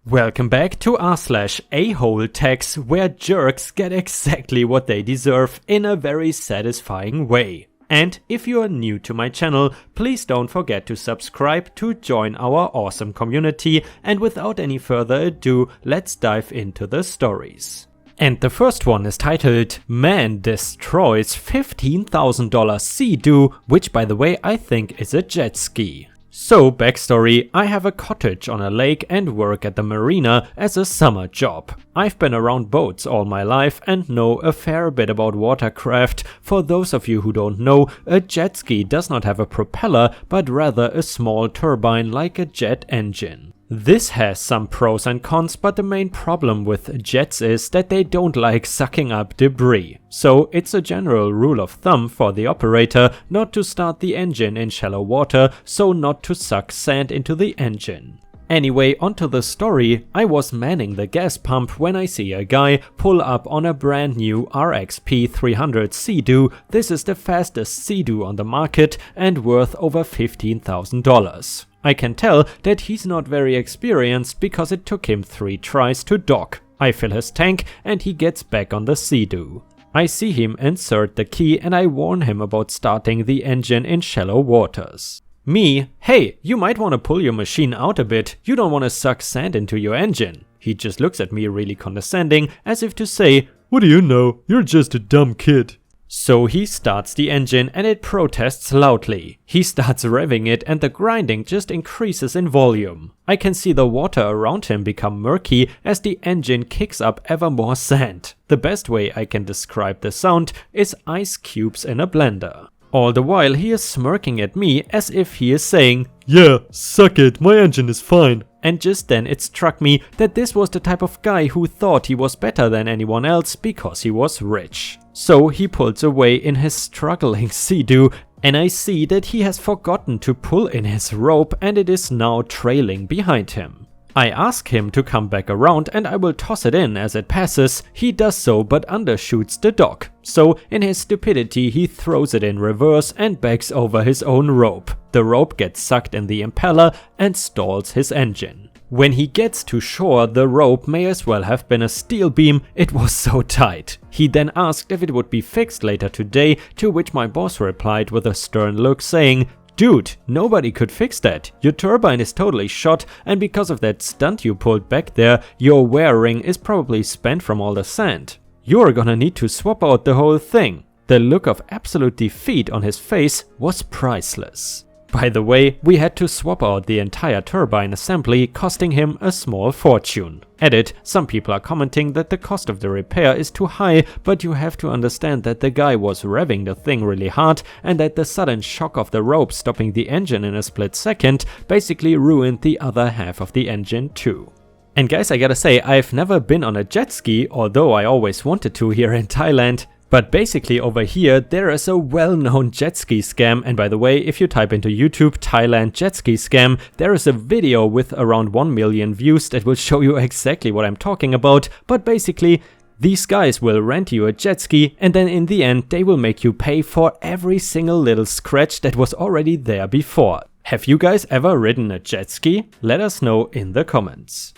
Welcome back to r/AholeTax, where jerks get exactly what they deserve in a very satisfying way. And if you are new to my channel, please don't forget to subscribe to join our awesome community, and without any further ado, let's dive into the stories. And the first one is titled Man Destroys $15,000 Sea-Doo, which by the way I think is a jet ski. So, backstory, I have a cottage on a lake and work at the marina as a summer job. I've been around boats all my life and know a fair bit about watercraft. For those of you who don't know, a jet ski does not have a propeller, but rather a small turbine like a jet engine. This has some pros and cons, but the main problem with jets is that they don't like sucking up debris. So it's a general rule of thumb for the operator not to start the engine in shallow water, so not to suck sand into the engine. Anyway, onto the story. I was manning the gas pump when I see a guy pull up on a brand new RXP 300 Sea-Doo. This is the fastest Sea-Doo on the market and worth over $15,000. I can tell that he's not very experienced because it took him 3 tries to dock. I fill his tank and he gets back on the Sea-Doo. I see him insert the key and I warn him about starting the engine in shallow waters. Me, hey, you might want to pull your machine out a bit, you don't want to suck sand into your engine. He just looks at me really condescending, as if to say, what do you know, you're just a dumb kid. So he starts the engine and it protests loudly. He starts revving it and the grinding just increases in volume. I can see the water around him become murky as the engine kicks up ever more sand. The best way I can describe the sound is ice cubes in a blender. All the while he is smirking at me as if he is saying, yeah, suck it, my engine is fine. And just then it struck me that this was the type of guy who thought he was better than anyone else because he was rich. So he pulls away in his struggling Sea-Doo and I see that he has forgotten to pull in his rope and it is now trailing behind him. I ask him to come back around and I will toss it in as it passes. He does so but undershoots the dock. So in his stupidity he throws it in reverse and backs over his own rope. The rope gets sucked in the impeller and stalls his engine. When he gets to shore, the rope may as well have been a steel beam, it was so tight. He then asked if it would be fixed later today, to which my boss replied with a stern look saying, dude, nobody could fix that. Your turbine is totally shot and because of that stunt you pulled back there, your wear ring is probably spent from all the sand. You're gonna need to swap out the whole thing. The look of absolute defeat on his face was priceless. By the way, we had to swap out the entire turbine assembly, costing him a small fortune. Edit, some people are commenting that the cost of the repair is too high, but you have to understand that the guy was revving the thing really hard and that the sudden shock of the rope stopping the engine in a split second basically ruined the other half of the engine too. And guys, I gotta say, I've never been on a jet ski, although I always wanted to here in Thailand. But basically over here there is a well-known jet ski scam, and by the way, if you type into YouTube Thailand jet ski scam, there is a video with around 1 million views that will show you exactly what I'm talking about. But basically, these guys will rent you a jet ski and then in the end they will make you pay for every single little scratch that was already there before. Have you guys ever ridden a jet ski? Let us know in the comments.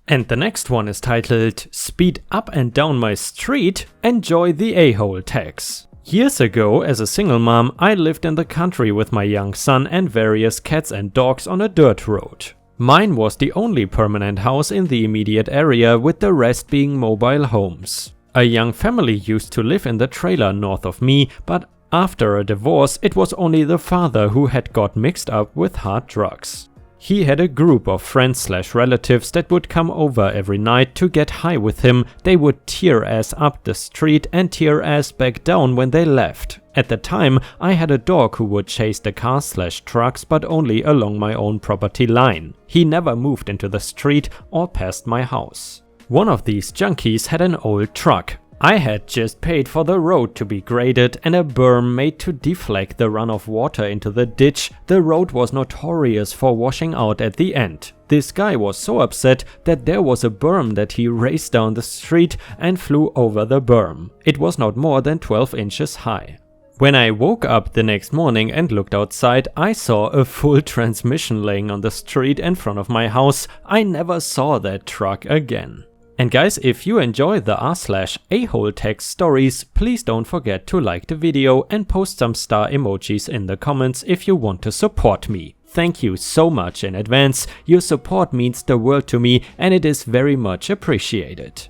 And the next one is titled Speed Up and Down My Street, Enjoy the AholeTax. Years ago, as a single mom, I lived in the country with my young son and various cats and dogs on a dirt road. Mine was the only permanent house in the immediate area, with the rest being mobile homes. A young family used to live in the trailer north of me, but after a divorce, it was only the father who had got mixed up with hard drugs. He had a group of friends/relatives that would come over every night to get high with him. They would tear ass up the street and tear ass back down when they left. At the time, I had a dog who would chase the cars/trucks, but only along my own property line. He never moved into the street or past my house. One of these junkies had an old truck. I had just paid for the road to be graded and a berm made to deflect the run of water into the ditch. The road was notorious for washing out at the end. This guy was so upset that there was a berm that he raced down the street and flew over the berm. It was not more than 12 inches high. When I woke up the next morning and looked outside, I saw a full transmission laying on the street in front of my house. I never saw that truck again. And guys, if you enjoy the r/AholeTax stories, please don't forget to like the video and post some star emojis in the comments if you want to support me. Thank you so much in advance. Your support means the world to me and it is very much appreciated.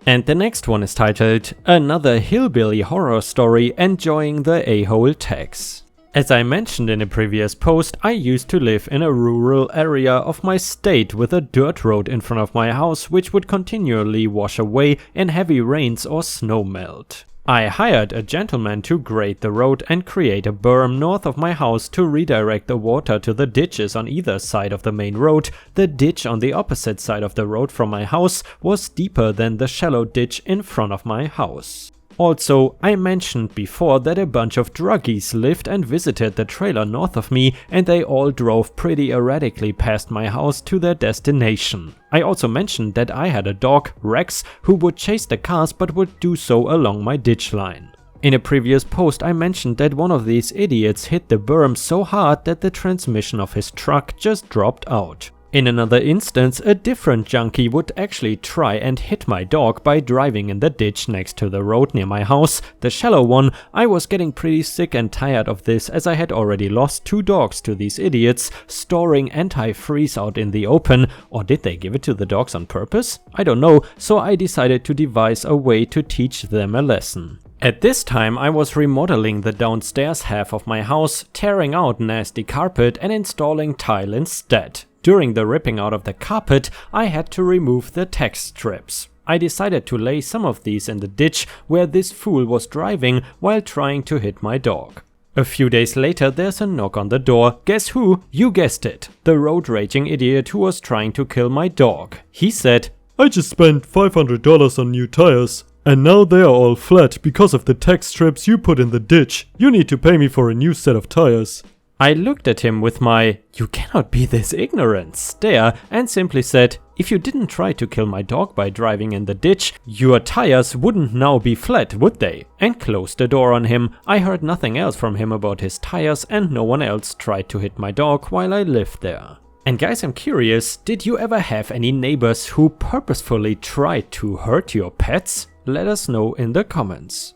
And the next one is titled Another Hillbilly Horror Story Enjoying the AholeTax. As I mentioned in a previous post, I used to live in a rural area of my state with a dirt road in front of my house which would continually wash away in heavy rains or snow melt. I hired a gentleman to grade the road and create a berm north of my house to redirect the water to the ditches on either side of the main road. The ditch on the opposite side of the road from my house was deeper than the shallow ditch in front of my house. Also, I mentioned before that a bunch of druggies lived and visited the trailer north of me, and they all drove pretty erratically past my house to their destination. I also mentioned that I had a dog, Rex, who would chase the cars but would do so along my ditch line. In a previous post I mentioned that one of these idiots hit the berm so hard that the transmission of his truck just dropped out. In another instance, a different junkie would actually try and hit my dog by driving in the ditch next to the road near my house, the shallow one. I was getting pretty sick and tired of this as I had already lost 2 dogs to these idiots storing antifreeze out in the open, or did they give it to the dogs on purpose? I don't know, so I decided to devise a way to teach them a lesson. At this time I was remodeling the downstairs half of my house, tearing out nasty carpet and installing tile instead. During the ripping out of the carpet, I had to remove the tax strips. I decided to lay some of these in the ditch where this fool was driving while trying to hit my dog. A few days later there's a knock on the door. Guess who? You guessed it. The road raging idiot who was trying to kill my dog. He said, "I just spent $500 on new tires. And now they are all flat because of the tax strips you put in the ditch. You need to pay me for a new set of tires." I looked at him with my "you cannot be this ignorant" stare and simply said, "If you didn't try to kill my dog by driving in the ditch, your tires wouldn't now be flat, would they?" and closed the door on him. I heard nothing else from him about his tires and no one else tried to hit my dog while I lived there. And guys, I'm curious, did you ever have any neighbors who purposefully tried to hurt your pets? Let us know in the comments.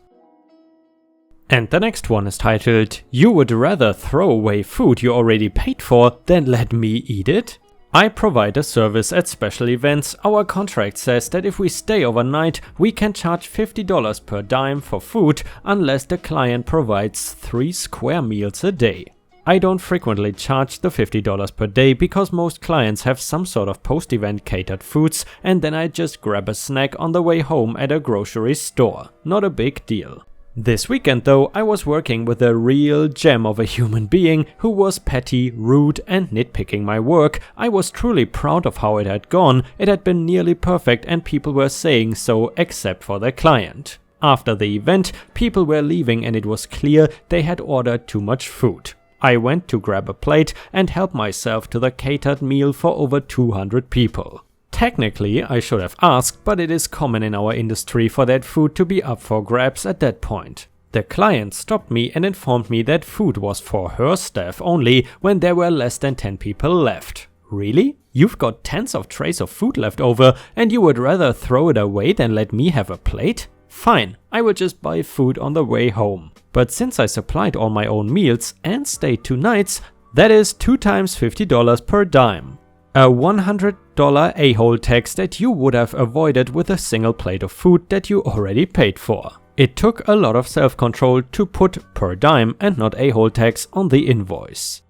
And the next one is titled, You would rather throw away food you already paid for than let me eat it? I provide a service at special events. Our contract says that if we stay overnight, we can charge $50 per dime for food unless the client provides 3 square meals a day. I don't frequently charge the $50 per day because most clients have some sort of post-event catered foods and then I just grab a snack on the way home at a grocery store. Not a big deal. This weekend though, I was working with a real gem of a human being who was petty, rude and nitpicking my work. I was truly proud of how it had gone. It had been nearly perfect and people were saying so except for the client. After the event, people were leaving and it was clear they had ordered too much food. I went to grab a plate and help myself to the catered meal for over 200 people. Technically, I should have asked, but it is common in our industry for that food to be up for grabs at that point. The client stopped me and informed me that food was for her staff only when there were less than 10 people left. Really? You've got tens of trays of food left over and you would rather throw it away than let me have a plate? Fine, I will just buy food on the way home. But since I supplied all my own meals and stayed 2 nights, that is 2 times $50 per dime. A $100 AholeTax that you would have avoided with a single plate of food that you already paid for. It took a lot of self-control to put per dime and not AholeTax on the invoice.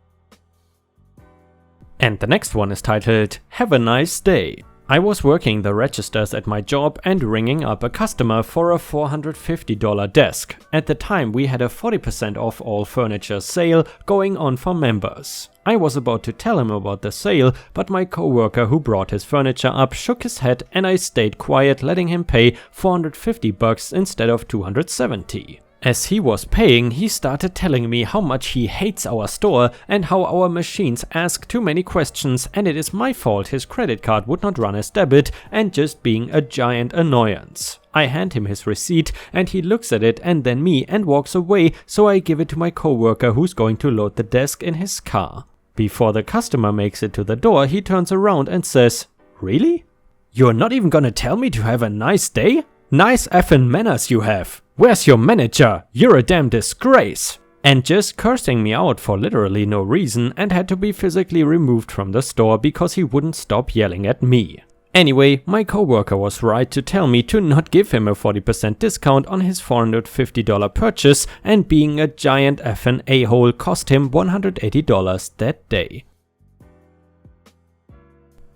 And the next one is titled, Have a nice day. I was working the registers at my job and ringing up a customer for a $450 desk. At the time we had a 40% off all furniture sale going on for members. I was about to tell him about the sale, but my coworker who brought his furniture up shook his head and I stayed quiet, letting him pay $450 instead of $270. As he was paying, he started telling me how much he hates our store and how our machines ask too many questions and it is my fault his credit card would not run as debit and just being a giant annoyance. I hand him his receipt and he looks at it and then me and walks away, so I give it to my coworker who's going to load the desk in his car. Before the customer makes it to the door, he turns around and says, "Really? You're not even gonna tell me to have a nice day? Nice effing manners you have. Where's your manager? You're a damn disgrace." And just cursing me out for literally no reason and had to be physically removed from the store because he wouldn't stop yelling at me. Anyway, my coworker was right to tell me to not give him a 40% discount on his $450 purchase, and being a giant effing a-hole cost him $180 that day.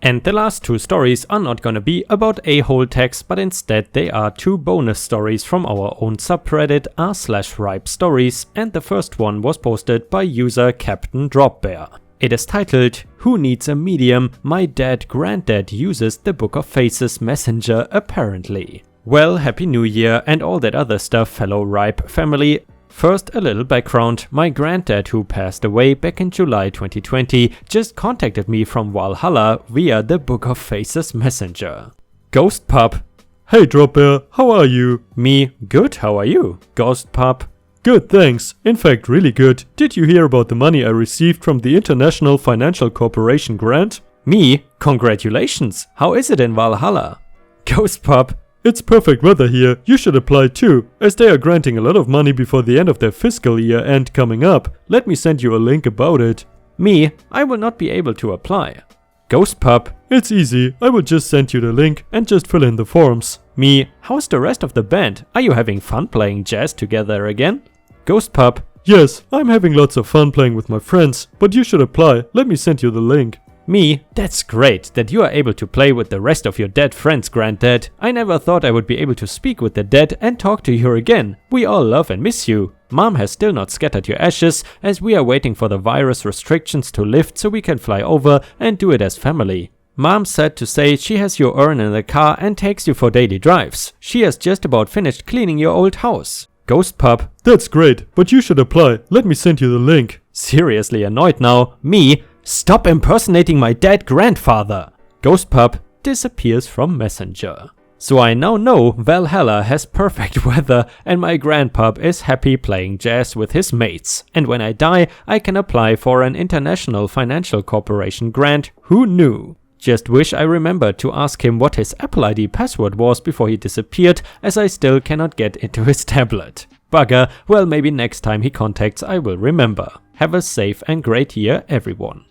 And the last two stories are not gonna be about AholeTax, but instead they are two bonus stories from our own subreddit r/ripe stories, and the first one was posted by user Captain Dropbear. It is titled, "Who Needs a Medium? My Dead Granddad Uses the Book of Faces Messenger Apparently." Well, Happy New Year and all that other stuff, fellow Ripe family. First, a little background. My granddad, who passed away back in July 2020, just contacted me from Valhalla via the Book of Faces Messenger. Ghost Pup. Hey Dropbear, how are you? Me, good, how are you? Ghost Pup. Good, thanks. In fact, really good. Did you hear about the money I received from the International Financial Corporation grant? Me, congratulations. How is it in Valhalla? Ghost Pup. It's perfect weather here. You should apply too, as they are granting a lot of money before the end of their fiscal year and coming up. Let me send you a link about it. Me, I will not be able to apply. Ghost Pup. It's easy. I will just send you the link and just fill in the forms. Me, how's the rest of the band? Are you having fun playing jazz together again? Ghost Pup. Yes, I'm having lots of fun playing with my friends, but you should apply. Let me send you the link. Me, that's great that you are able to play with the rest of your dead friends, Granddad. I never thought I would be able to speak with the dead and talk to you again. We all love and miss you. Mom has still not scattered your ashes, as we are waiting for the virus restrictions to lift so we can fly over and do it as family. Mom said to say she has your urn in the car and takes you for daily drives. She has just about finished cleaning your old house. Ghost Pup. That's great, but you should apply. Let me send you the link. Seriously annoyed now. Me, stop impersonating my dead grandfather. Ghost Pup disappears from Messenger. So I now know Valhalla has perfect weather and my grandpup is happy playing jazz with his mates. And when I die, I can apply for an International Financial Corporation grant. Who knew? Just wish I remembered to ask him what his Apple ID password was before he disappeared, as I still cannot get into his tablet. Bugger, well maybe next time he contacts I will remember. Have a safe and great year everyone.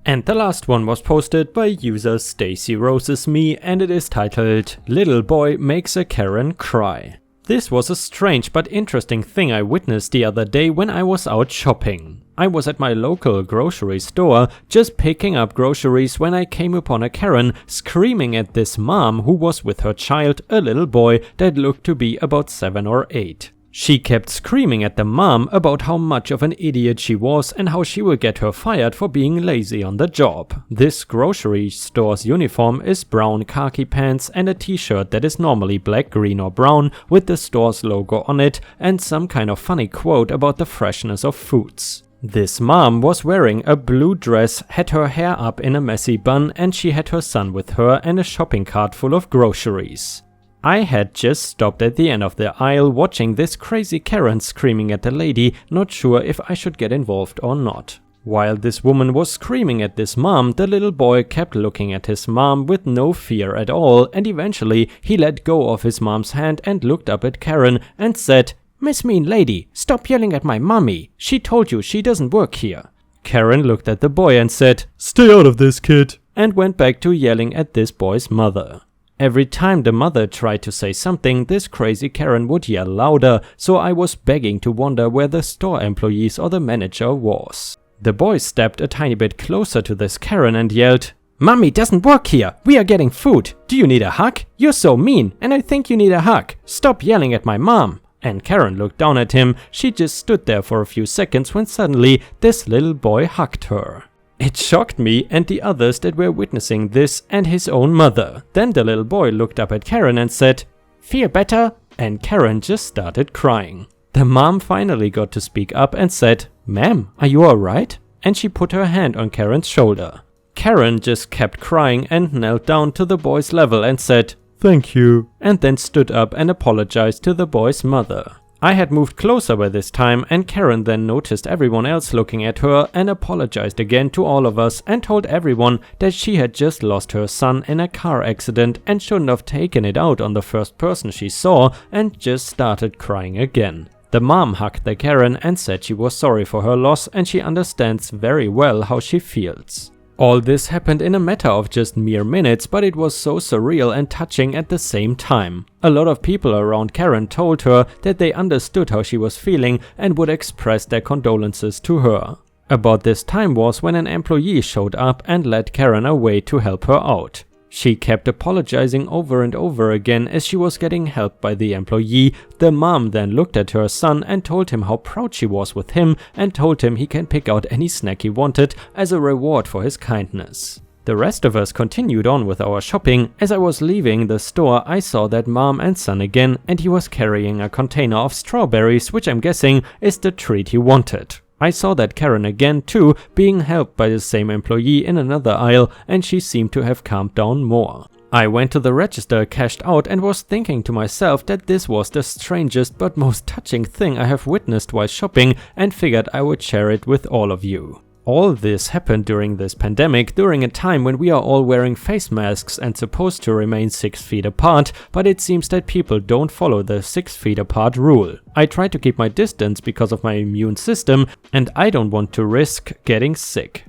And the last one was posted by user Stacy Roses Me, and it is titled, "Little Boy Makes a Karen Cry." This was a strange but interesting thing I witnessed the other day when I was out shopping. I was at my local grocery store just picking up groceries when I came upon a Karen screaming at this mom who was with her child, a little boy that looked to be about 7 or 8. She kept screaming at the mom about how much of an idiot she was and how she will get her fired for being lazy on the job. This grocery store's uniform is brown khaki pants and a t-shirt that is normally black, green or brown with the store's logo on it and some kind of funny quote about the freshness of foods. This mom was wearing a blue dress, had her hair up in a messy bun, and she had her son with her and a shopping cart full of groceries. I had just stopped at the end of the aisle watching this crazy Karen screaming at the lady, not sure if I should get involved or not. While this woman was screaming at this mom, the little boy kept looking at his mom with no fear at all, and eventually he let go of his mom's hand and looked up at Karen and said, "Miss Mean Lady, stop yelling at my mommy. She told you she doesn't work here." Karen looked at the boy and said, "Stay out of this, kid," and went back to yelling at this boy's mother. Every time the mother tried to say something, this crazy Karen would yell louder, so I was begging to wonder where the store employees or the manager was. The boy stepped a tiny bit closer to this Karen and yelled, "Mommy doesn't work here. We are getting food. Do you need a hug? You're so mean, and I think you need a hug. Stop yelling at my mom." And Karen looked down at him. She just stood there for a few seconds when suddenly this little boy hugged her. It shocked me and the others that were witnessing this and his own mother. Then the little boy looked up at Karen and said, "Feel better?" And Karen just started crying. The mom finally got to speak up and said, "Ma'am, are you alright?" And she put her hand on Karen's shoulder. Karen just kept crying and knelt down to the boy's level and said, "Thank you," and then stood up and apologized to the boy's mother. I had moved closer by this time, and Karen then noticed everyone else looking at her and apologized again to all of us and told everyone that she had just lost her son in a car accident and shouldn't have taken it out on the first person she saw, and just started crying again. The mom hugged the Karen and said she was sorry for her loss and she understands very well how she feels. All this happened in a matter of just mere minutes, but it was so surreal and touching at the same time. A lot of people around Karen told her that they understood how she was feeling and would express their condolences to her. About this time was when an employee showed up and led Karen away to help her out. She kept apologizing over and over again as she was getting help by the employee. The mom then looked at her son and told him how proud she was with him and told him he can pick out any snack he wanted as a reward for his kindness. The rest of us continued on with our shopping. As I was leaving the store, I saw that mom and son again, and he was carrying a container of strawberries, which I'm guessing is the treat he wanted. I saw that Karen again too, being helped by the same employee in another aisle, and she seemed to have calmed down more. I went to the register, cashed out, and was thinking to myself that this was the strangest but most touching thing I have witnessed while shopping, and figured I would share it with all of you. All this happened during this pandemic, during a time when we are all wearing face masks and supposed to remain 6 feet apart, but it seems that people don't follow the 6 feet apart rule. I try to keep my distance because of my immune system, and I don't want to risk getting sick.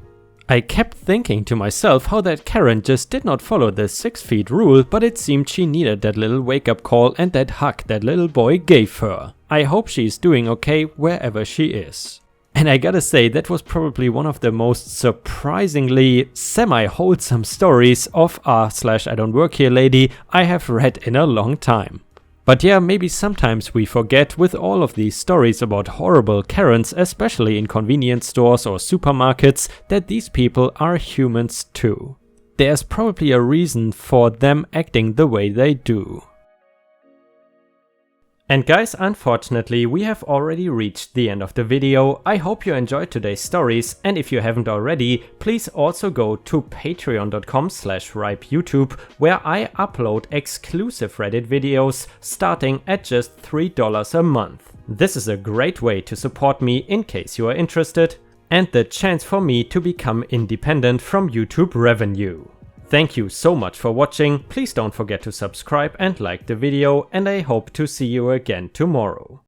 I kept thinking to myself how that Karen just did not follow the 6 feet rule, but it seemed she needed that little wake-up call and that hug that little boy gave her. I hope she's doing okay wherever she is. And I gotta say, that was probably one of the most surprisingly semi-wholesome stories of I don't work here lady I have read in a long time. But yeah, maybe sometimes we forget with all of these stories about horrible Karens, especially in convenience stores or supermarkets, that these people are humans too. There's probably a reason for them acting the way they do. And guys, unfortunately, we have already reached the end of the video. I hope you enjoyed today's stories, and if you haven't already, please also go to patreon.com/ripeyoutube, where I upload exclusive Reddit videos starting at just $3 a month. This is a great way to support me in case you are interested, and the chance for me to become independent from YouTube revenue. Thank you so much for watching. Please don't forget to subscribe and like the video, and I hope to see you again tomorrow.